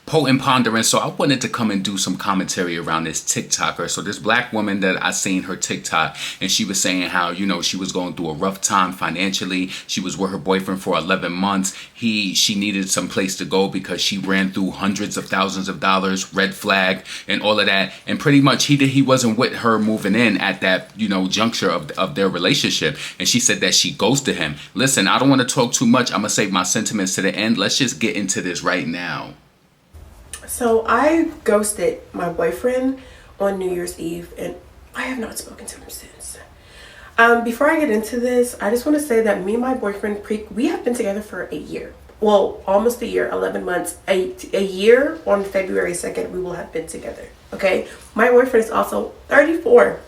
potent pondering. So I wanted to come and do some commentary around this TikToker. So this black woman that I seen her TikTok, and she was saying how, you know, she was going through a rough time financially. She was with her boyfriend for 11 months. She needed some place to go because she ran through hundreds of thousands of dollars, red flag and all of that. And pretty much he wasn't with her moving in at that, you know, juncture of their relationship. And she said that she ghosted him. Listen, I don't want to talk too much. I'm going to save my sentiments to the end. Let's just get into this right now. So I ghosted my boyfriend on New Year's Eve, and I have not spoken to him since. Before I get into this, I just want to say that me and my boyfriend, we have been together for a year. Well, almost a year, 11 months. A year on February 2nd, we will have been together. Okay? My boyfriend is also 34,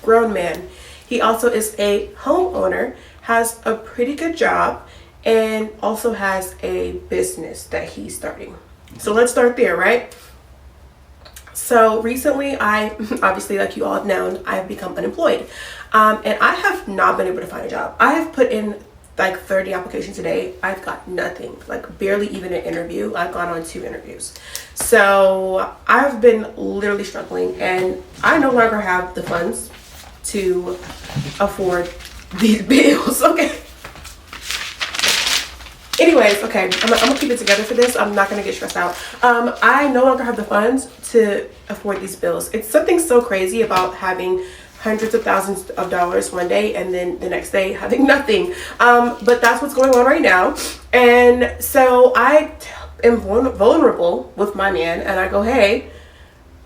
grown man. He also is a homeowner, has a pretty good job, and also has a business that he's starting. So let's start there, right? So recently obviously, like you all have known, I've become unemployed. And I have not been able to find a job. I have put in like 30 applications a day. I've got nothing, like barely even an interview. I've gone on 2 interviews. So I've been literally struggling, and I no longer have the funds to afford these bills, okay? Anyways, okay, I'm gonna keep it together for this. I'm not gonna get stressed out. I no longer have the funds to afford these bills. It's something so crazy about having hundreds of thousands of dollars one day and then the next day having nothing. But that's what's going on right now. And so I am vulnerable with my man, and I go, hey,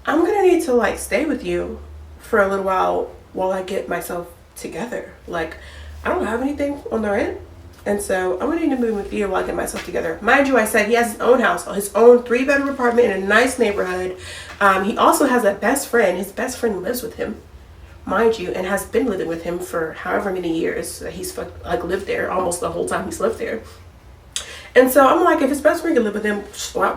I'm gonna need to like stay with you for a little while I get myself together. Like, I don't have anything on the rent. And so I'm gonna need to move with you while I get myself together. Mind you, I said he has his own house, his own 3-bedroom apartment in a nice neighborhood. He also has a best friend. His best friend lives with him, mind you, and has been living with him for however many years that he's like lived there, almost the whole time he's lived there. And so I'm like, if his best friend can live with him,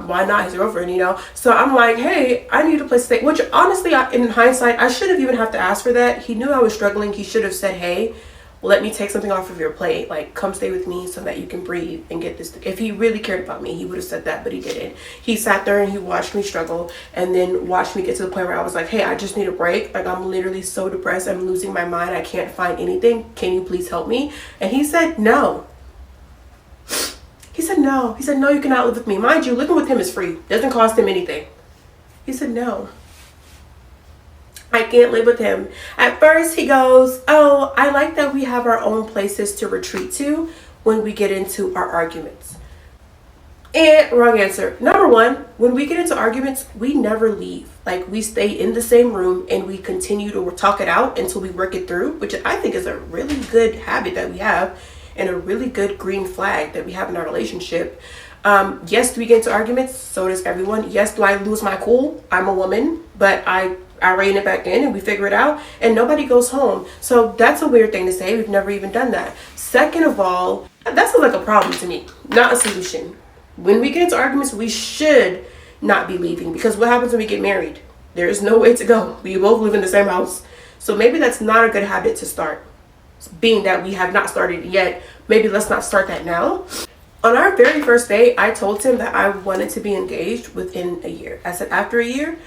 why not his girlfriend, you know? So I'm like, hey, I need a place to stay. Which honestly, in hindsight, I should have even have to ask for that. He knew I was struggling. He should have said, hey, let me take something off of your plate. Like, come stay with me so that you can breathe and get this. If he really cared about me, he would have said that, but he didn't. He sat there and he watched me struggle, and then watched me get to the point where I was like, hey, I just need a break. Like, I'm literally so depressed. I'm losing my mind. I can't find anything. Can you please help me? And he said, no. He said, no. He said, no, you cannot live with me. Mind you, living with him is free. Doesn't cost him anything. He said, no. I can't live with him. At first he goes, oh, I like that we have our own places to retreat to when we get into our arguments. And wrong answer. Number one, when we get into arguments, we never leave. Like, we stay in the same room and we continue to talk it out until we work it through, which I think is a really good habit that we have and a really good green flag that we have in our relationship. Yes, do we get into arguments? So does everyone. Yes, do I lose my cool? I'm a woman, but I rein it back in and we figure it out, and nobody goes home. So that's a weird thing to say. We've never even done that. Second of all, that sounds like a problem to me, not a solution. When we get into arguments, we should not be leaving, because what happens when we get married? There is no way to go. We both live in the same house. So maybe that's not a good habit to start. Being that we have not started yet, maybe let's not start that now. On our very first date, I told him that I wanted to be engaged within a year. I said, after a year,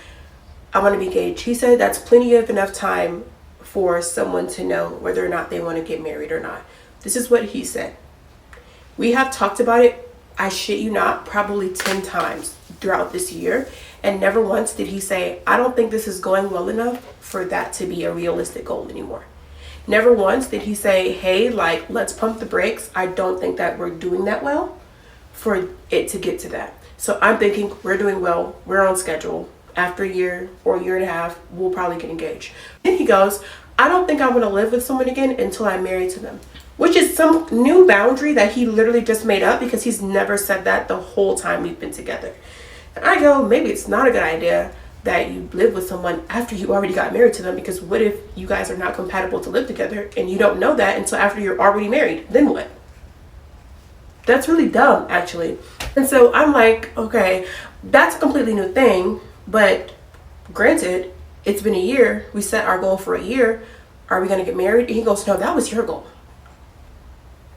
I want to be engaged. He said that's plenty of enough time for someone to know whether or not they want to get married or not. This is what he said. We have talked about it, I shit you not, probably 10 times throughout this year. And never once did he say, I don't think this is going well enough for that to be a realistic goal anymore. Never once did he say, hey, like, let's pump the brakes. I don't think that we're doing that well for it to get to that. So I'm thinking we're doing well. We're on schedule. After a year or a year and a half, we'll probably get engaged. Then he goes, I don't think I want to live with someone again until I'm married to them, which is some new boundary that he literally just made up, because he's never said that the whole time we've been together. And I go, maybe it's not a good idea that you live with someone after you already got married to them, because what if you guys are not compatible to live together and you don't know that until after you're already married? Then what? That's really dumb, actually. And so I'm like, okay, that's a completely new thing. But granted, it's been a year. We set our goal for a year. Are we going to get married? And he goes, no, that was your goal.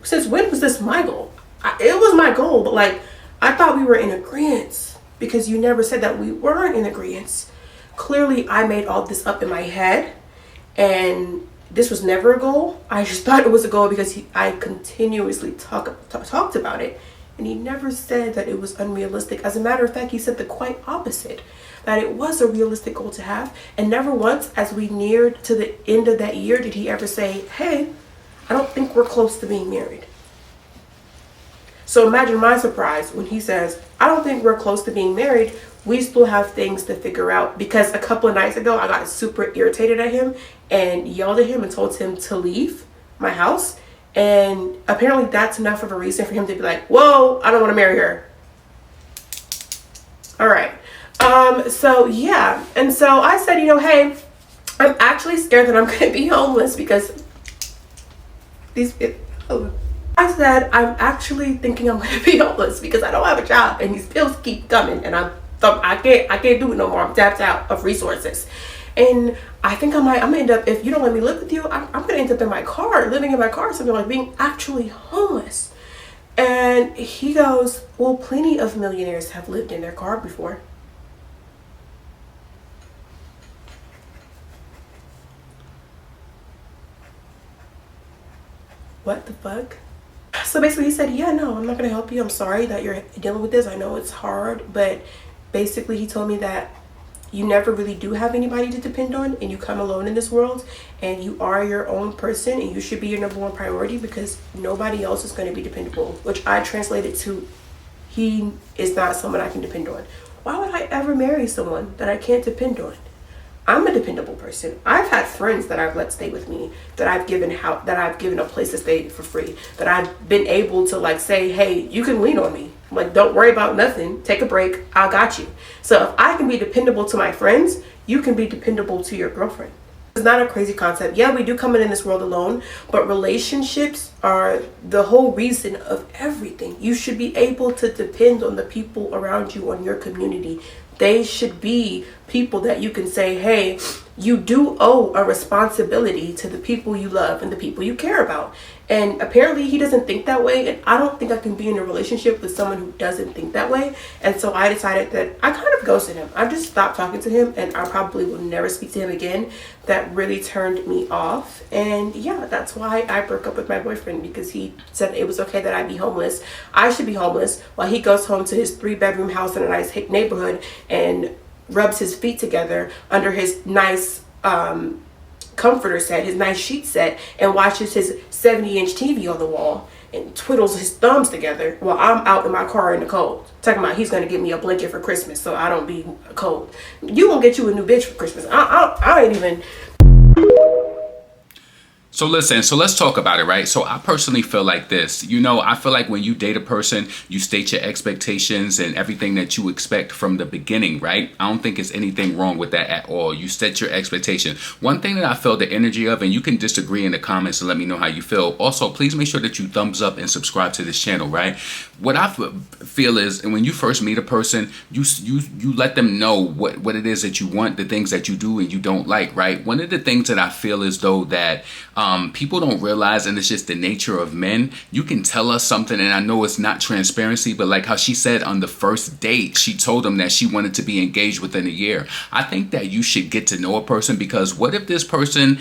Since when was this my goal? It was my goal, but like, I thought we were in agreement because you never said that we weren't in agreement. Clearly, I made all this up in my head, and this was never a goal. I just thought it was a goal because I continuously talked about it, and he never said that it was unrealistic. As a matter of fact, he said the quite opposite, that it was a realistic goal to have. And never once, as we neared to the end of that year, did he ever say, hey, I don't think we're close to being married. So imagine my surprise when he says, I don't think we're close to being married. We still have things to figure out, because a couple of nights ago, I got super irritated at him and yelled at him and told him to leave my house. And apparently that's enough of a reason for him to be like, whoa, I don't want to marry her. All right. So yeah. And so I said, hey, I'm actually scared that I'm going to be homeless because I said, I'm actually thinking I'm going to be homeless because I don't have a job and these bills keep coming and I can't do it no more. I'm tapped out of resources. And I think I'm gonna end up, if you don't let me live with you, I'm gonna end up in my car, living in my car, something like being actually homeless. And he goes, well, plenty of millionaires have lived in their car before. What the fuck? So basically he said, yeah, no, I'm not gonna help you. I'm sorry that you're dealing with this. I know it's hard, but basically he told me that you never really do have anybody to depend on, and you come alone in this world, and you are your own person, and you should be your number one priority because nobody else is going to be dependable, which I translated to, he is not someone I can depend on. Why would I ever marry someone that I can't depend on? I'm a dependable person. I've had friends that I've let stay with me, that I've given a place to stay for free, that I've been able to like say, hey, you can lean on me. Like, don't worry about nothing. Take a break. I got you. So if I can be dependable to my friends, you can be dependable to your girlfriend. It's not a crazy concept. Yeah, we do come in this world alone, but relationships are the whole reason of everything. You should be able to depend on the people around you, on your community. They should be people that you can say, hey, you do owe a responsibility to the people you love and the people you care about. And apparently he doesn't think that way. And I don't think I can be in a relationship with someone who doesn't think that way. And so I decided that I kind of ghosted him. I just stopped talking to him, and I probably will never speak to him again. That really turned me off. And yeah, that's why I broke up with my boyfriend, because he said it was okay that I be homeless. I should be homeless while he goes home to his 3-bedroom house in a nice neighborhood and rubs his feet together under his nice comforter set, his nice sheet set, and watches his 70-inch TV on the wall and twiddles his thumbs together while I'm out in my car in the cold. Talking about he's gonna give me a blanket for Christmas so I don't be cold. You gonna get you a new bitch for Christmas. I ain't even. So listen, so let's talk about it, right? So I personally feel like this. I feel like when you date a person, you state your expectations and everything that you expect from the beginning, right? I don't think there's anything wrong with that at all. You set your expectation. One thing that I feel the energy of, and you can disagree in the comments and let me know how you feel. Also, please make sure that you thumbs up and subscribe to this channel, right? What I feel is, and when you first meet a person, you let them know what it is that you want, the things that you do and you don't like, right? One of the things that I feel is though that people don't realize, and it's just the nature of men, you can tell us something, and I know it's not transparency, but like how she said on the first date, she told him that she wanted to be engaged within a year. I think that you should get to know a person, because what if this person,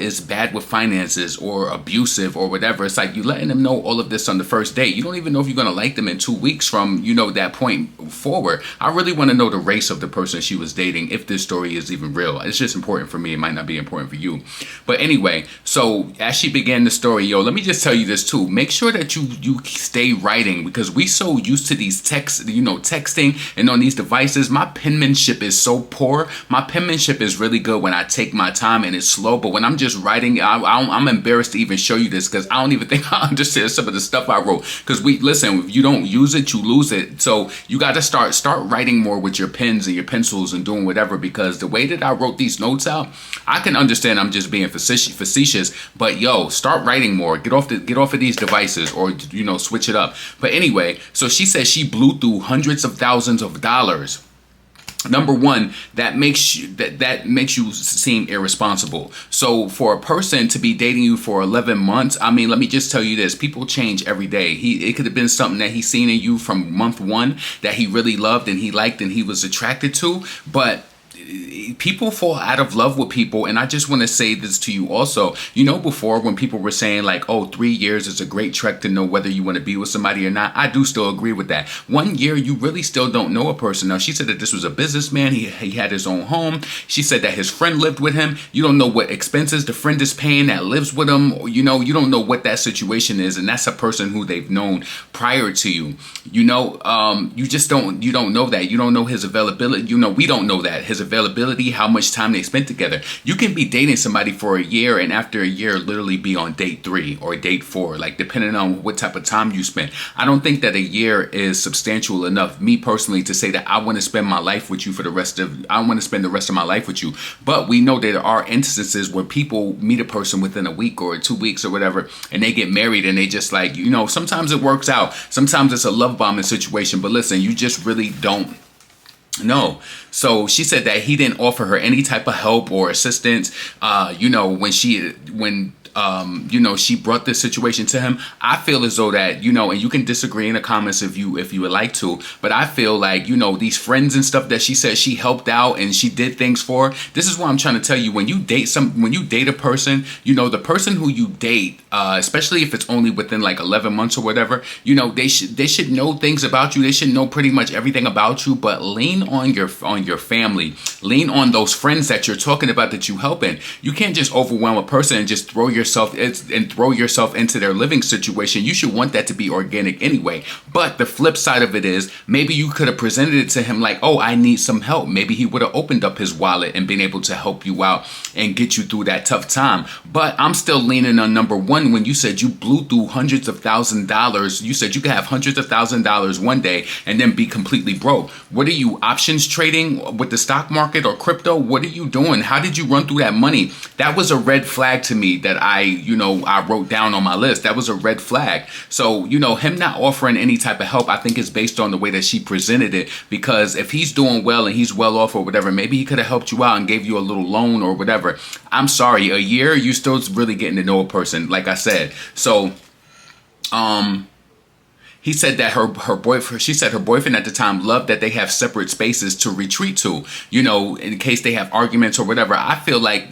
is bad with finances or abusive or whatever? It's like you letting them know all of this on the first date. You don't even know if you're going to like them in 2 weeks from, that point forward. I really want to know the race of the person she was dating, if this story is even real. It's just important for me. It might not be important for you. But anyway, so as she began the story, let me just tell you this too. Make sure that you stay writing, because we so used to these texting and on these devices. My penmanship is so poor. My penmanship is really good when I take my time and it's slow, but when I'm just writing, I'm embarrassed to even show you this, because I don't even think I understand some of the stuff I wrote. Because listen, if you don't use it, you lose it. So you got to start writing more with your pens and your pencils and doing whatever, because the way that I wrote these notes out, I can understand I'm just being facetious, but start writing more. Get off of these devices, or switch it up. But anyway, so she said she blew through hundreds of thousands of dollars Number one, that makes you seem irresponsible. So for a person to be dating you for 11 months, I mean, let me just tell you this: people change every day. It could have been something that he seen in you from month one that he really loved and he liked and he was attracted to, but people fall out of love with people. And I just want to say this to you also. Before, when people were saying like, oh, 3 years is a great trek to know whether you want to be with somebody or not, I do still agree with that. 1 year, you really still don't know a person. Now, she said that this was a businessman. He had his own home. She said that his friend lived with him. You don't know what expenses the friend is paying that lives with him. You don't know what that situation is. And that's a person who they've known prior to you. You don't know that. You don't know his availability. We don't know that. His availability, how much time they spent together. You can be dating somebody for a year and after a year literally be on date 3 or date 4, like depending on what type of time you spend. I don't think that a year is substantial enough, me personally, to say that I want to spend my life with you I want to spend the rest of my life with you. But we know that there are instances where people meet a person within a week or 2 weeks or whatever, and they get married and they just like, sometimes it works out. Sometimes it's a love bombing situation, but listen, you just really don't. No. So she said that he didn't offer her any type of help or assistance. When she brought this situation to him. I feel as though that, and you can disagree in the comments if you would like to, but I feel like, these friends and stuff that she said she helped out and she did things for. This is what I'm trying to tell you. When you date a person, the person who you date, especially if it's only within like 11 months or whatever, they should know things about you. They should know pretty much everything about you, but lean on your family. Lean on those friends that you're talking about that you helping. You can't just overwhelm a person and just throw yourself into their living situation. You should want that to be organic anyway. But the flip side of it is, maybe you could have presented it to him like, oh, I need some help. Maybe he would have opened up his wallet and been able to help you out and get you through that tough time. But I'm still leaning on number one. When you said you blew through hundreds of $1,000s, you said you could have hundreds of $1,000s one day and then be completely broke. What are you, options trading with the stock market or crypto? What are you doing? How did you run through that money? That was a red flag to me that I wrote down on my list. That was a red flag. So, him not offering any type of help, I think is based on the way that she presented it. Because if he's doing well and he's well off or whatever, maybe he could have helped you out and gave you a little loan or whatever. I'm sorry, a year, you still really getting to know a person, like I said. So, he said that she said her boyfriend at the time loved that they have separate spaces to retreat to, in case they have arguments or whatever. I feel like,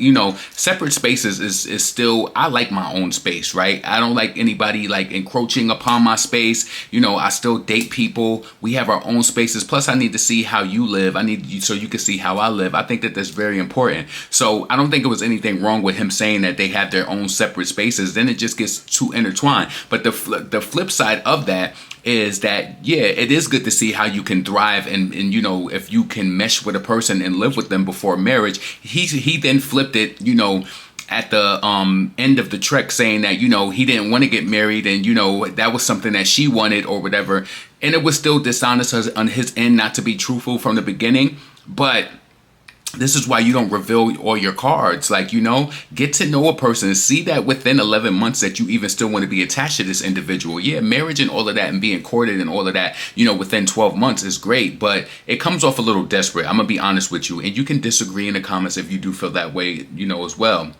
separate spaces is still, I like my own space, right? I don't like anybody like encroaching upon my space. I still date people. We have our own spaces. Plus, I need to see how you live. I need you so you can see how I live. I think that that's very important. So I don't think it was anything wrong with him saying that they have their own separate spaces. Then it just gets too intertwined. But the flip side of that is that, yeah, it is good to see how you can thrive and if you can mesh with a person and live with them before marriage. He then flipped it, at the end of the trek, saying that, he didn't want to get married and, that was something that she wanted or whatever. And it was still dishonest on his end not to be truthful from the beginning. But this is why you don't reveal all your cards. Like, get to know a person. See that within 11 months that you even still want to be attached to this individual. Yeah, marriage and all of that and being courted and all of that, within 12 months is great. But it comes off a little desperate. I'm going to be honest with you. And you can disagree in the comments if you do feel that way, as well.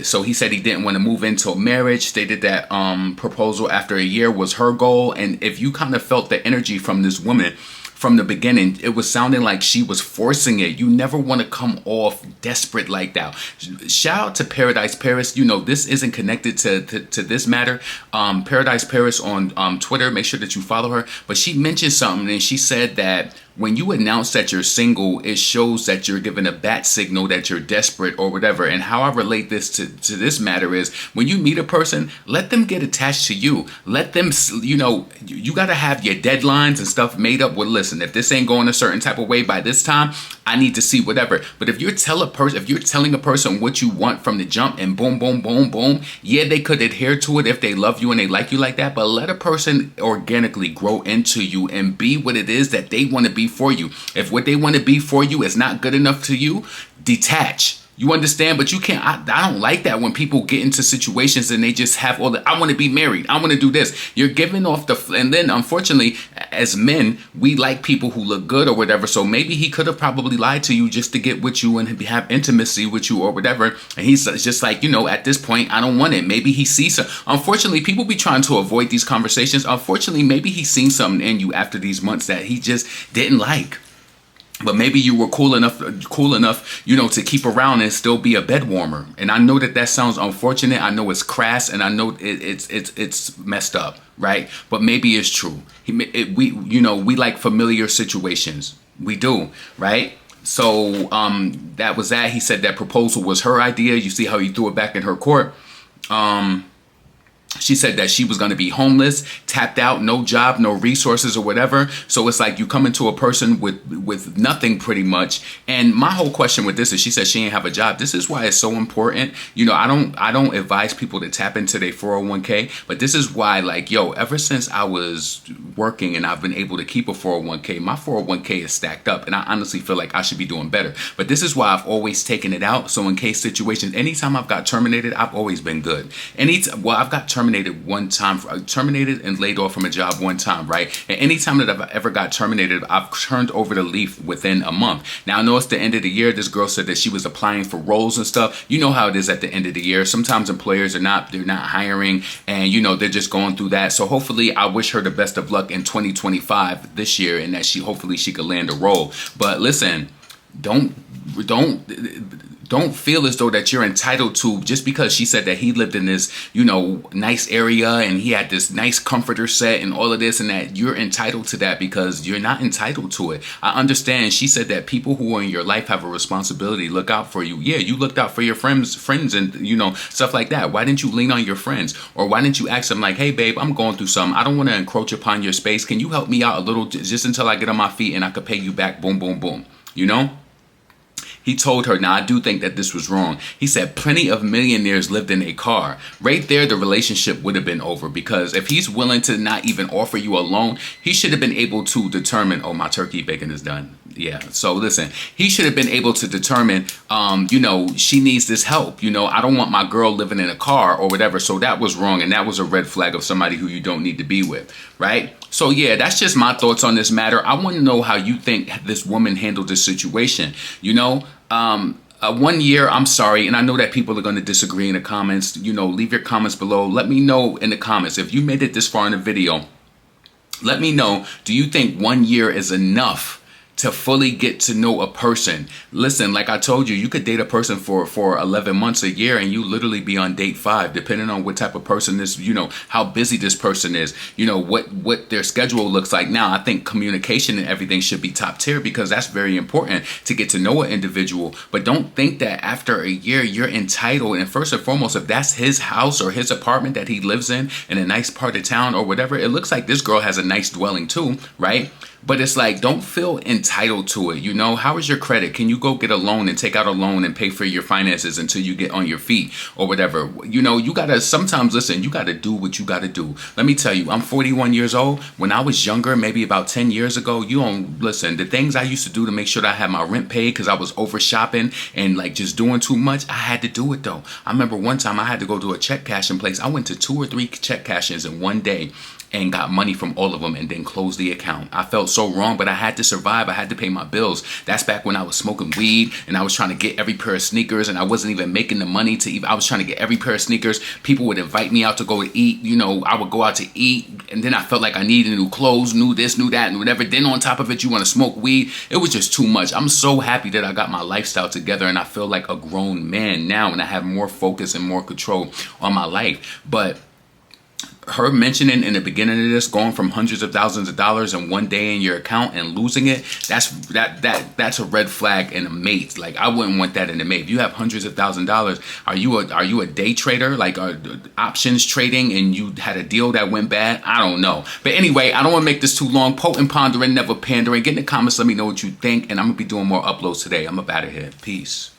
So he said he didn't want to move into marriage, stated that proposal after a year was her goal. And if you kind of felt the energy from this woman from the beginning, it was sounding like she was forcing it. You never want to come off desperate like that. Shout out to Paradise Paris. This isn't connected to this matter. Paradise Paris on Twitter, make sure that you follow her. But she mentioned something and she said that when you announce that you're single, it shows that you're giving a bat signal that you're desperate or whatever. And how I relate this to this matter is when you meet a person, let them get attached to you. Let them, you got to have your deadlines and stuff made up with, listen, if this ain't going a certain type of way by this time, I need to see whatever. But if you're telling a person what you want from the jump and boom, boom, boom, boom, yeah, they could adhere to it if they love you and they like you like that. But let a person organically grow into you and be what it is that they want to be for you. If what they want to be for you is not good enough to you, detach. You understand? But you can't, I don't like that when people get into situations and they just have all the, I want to be married, I want to do this. You're giving off and then unfortunately, as men, we like people who look good or whatever. So maybe he could have probably lied to you just to get with you and have intimacy with you or whatever. And he's just like, at this point, I don't want it. Maybe he sees some. Unfortunately, people be trying to avoid these conversations. Unfortunately, maybe he's seen something in you after these months that he just didn't like. But maybe you were cool enough, to keep around and still be a bed warmer. And I know that sounds unfortunate. I know it's crass, and I know it's messed up, right? But maybe it's true. We like familiar situations. We do, right? So that was that. He said that proposal was her idea. You see how he threw it back in her court. She said that she was going to be homeless, tapped out, no job, no resources or whatever. So it's like you come into a person with nothing pretty much. And my whole question with this is, she said she didn't have a job. This is why it's so important. I don't advise people to tap into their 401k, but this is why, ever since I was working and I've been able to keep a 401k, my 401k is stacked up, and I honestly feel like I should be doing better. But this is why I've always taken it out. So in case situations, anytime I've got terminated, I've always been good. I've got terminated and laid off from a job one time, right? And anytime that I've ever got terminated, I've turned over the leaf within a month. Now, I know it's the end of the year. This girl said that she was applying for roles and stuff. You know how it is at the end of the year. Sometimes employers they're not hiring, and they're just going through that. So hopefully I wish her the best of luck in 2025 this year, and that hopefully she could land a role. But listen, don't feel as though that you're entitled to, just because she said that he lived in this, nice area and he had this nice comforter set and all of this, and that you're entitled to that, because you're not entitled to it. I understand. She said that people who are in your life have a responsibility, look out for you. Yeah, you looked out for your friends and, stuff like that. Why didn't you lean on your friends? Or why didn't you ask them like, hey, babe, I'm going through something. I don't want to encroach upon your space. Can you help me out a little just until I get on my feet and I could pay you back? Boom, boom, boom. He told her, now I do think that this was wrong. He said plenty of millionaires lived in a car. Right there, the relationship would have been over, because if he's willing to not even offer you a loan, he should have been able to determine, oh, my turkey bacon is done. Yeah. So listen, he should have been able to determine, she needs this help. I don't want my girl living in a car or whatever. So that was wrong. And that was a red flag of somebody who you don't need to be with. Right. So, yeah, that's just my thoughts on this matter. I want to know how you think this woman handled this situation. 1 year, I'm sorry, and I know that people are going to disagree in the comments. Leave your comments below. Let me know in the comments if you made it this far in the video. Let me know, do you think 1 year is enough to fully get to know a person? Listen, like I told you, you could date a person for 11 months, a year, and you literally be on date 5, depending on what type of person this, how busy this person is, what their schedule looks like. Now, I think communication and everything should be top tier, because that's very important to get to know an individual. But don't think that after a year you're entitled. And first and foremost, if that's his house or his apartment that he lives in a nice part of town or whatever, it looks like this girl has a nice dwelling too, right? But it's like, don't feel entitled to it. How is your credit? Can you go get a loan and take out a loan and pay for your finances until you get on your feet or whatever? You gotta sometimes, listen, you gotta do what you gotta do. Let me tell you, I'm 41 years old. When I was younger, maybe about 10 years ago, listen, the things I used to do to make sure that I had my rent paid because I was over shopping and just doing too much, I had to do it though. I remember one time I had to go to a check cashing place. I went to 2 or 3 check cashings in one day and got money from all of them and then closed the account. I felt so wrong, but I had to survive. I had to pay my bills. That's back when I was smoking weed and I was trying to get every pair of sneakers, and I wasn't even making the money to even, I was trying to get every pair of sneakers. People would invite me out to go to eat. I would go out to eat, and then I felt like I needed new clothes, new this, new that, and whatever. Then on top of it, you want to smoke weed. It was just too much. I'm so happy that I got my lifestyle together and I feel like a grown man now, and I have more focus and more control on my life. But her mentioning in the beginning of this, going from hundreds of thousands of dollars in one day in your account and losing it, that's a red flag in a mate. Like, I wouldn't want that in a mate. If you have hundreds of $1,000s, are you a day trader, like options trading, and you had a deal that went bad? I don't know. But anyway, I don't want to make this too long. Potent pondering, never pandering. Get in the comments, let me know what you think, and I'm gonna be doing more uploads today. I'm up out of here. Peace.